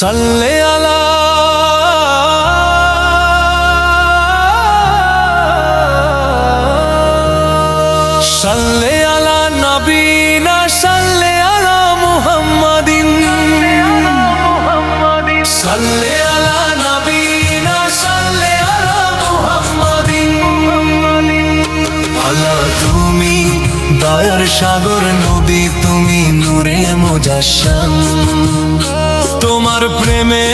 সাল্লে আলা সাল্লে আলা নবীনা সাল্লে আলা মুহাম্মাদিন সাল্লে আলা নবীনা সাল্লে আলা মুহাম্মাদিন। আল্লাহ তুমি দয়ার সাগর, নবী তুমি নূরে মুজাসসাম। তোমার প্রেমে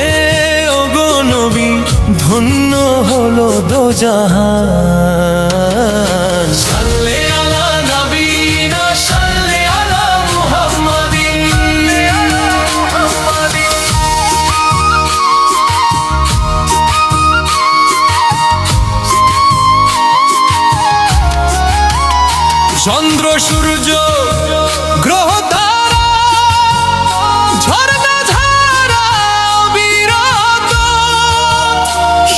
ওগো নবী ধন্য হলো দোজাহান। সাল্লে আলা নবীনা সাল্লে আলা মুহাম্মাদিন। চন্দ্র সূর্য গ্রহ তারা ঝর্ণা ধারা বিরত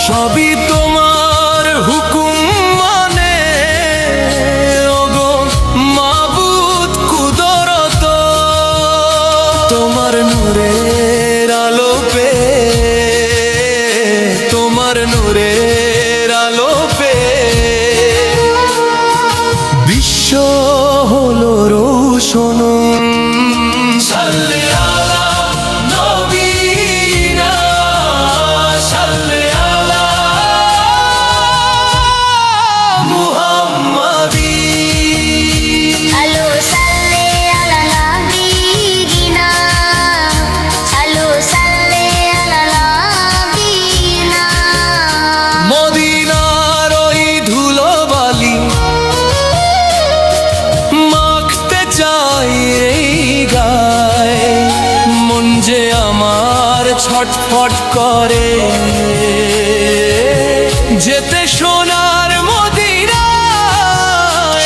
সবই তোমার হুকুম মানে ওগো মাবুদ কুদরত। তোমার নূরের আলো পেয়ে, তোমার নূরের আলো পেয়ে বিশ্ব হলো রোশন। সাল্লে আলা নবীনা সাল্লে আলা মুহাম্মাদিন। আলো সাল্লে আলা নবীনা, আলো সাল্লে আলা নবীনা। মদিনার ওই ধুলোবালি মাখতে চাই এই গায়ে, মন যে আমার ছটফট করে যেতে সোনার মদিনা।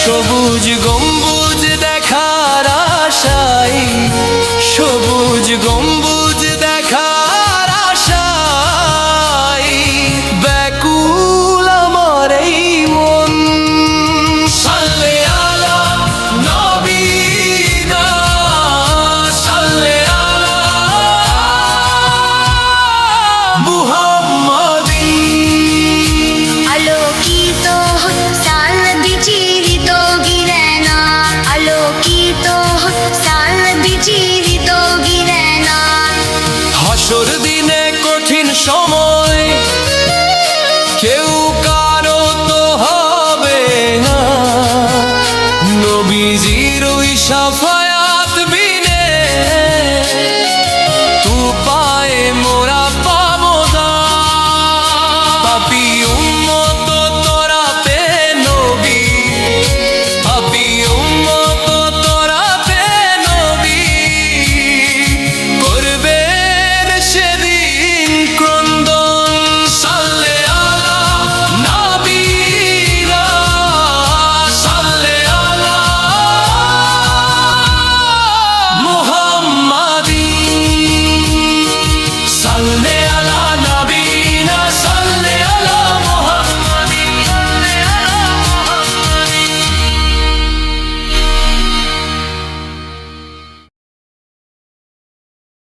সবুজ গম্বুজ দেখার আশায়, সবুজ গম্বুজ দেখার আশায় ব্যাকুল আমার এই মন। সাল্লে আলা নবীনা সাল্লে আলা মুহাম্মাদিন। আলোকিত সানদি চিরিত গিরেনা, আলোকিত সানদি চিরিত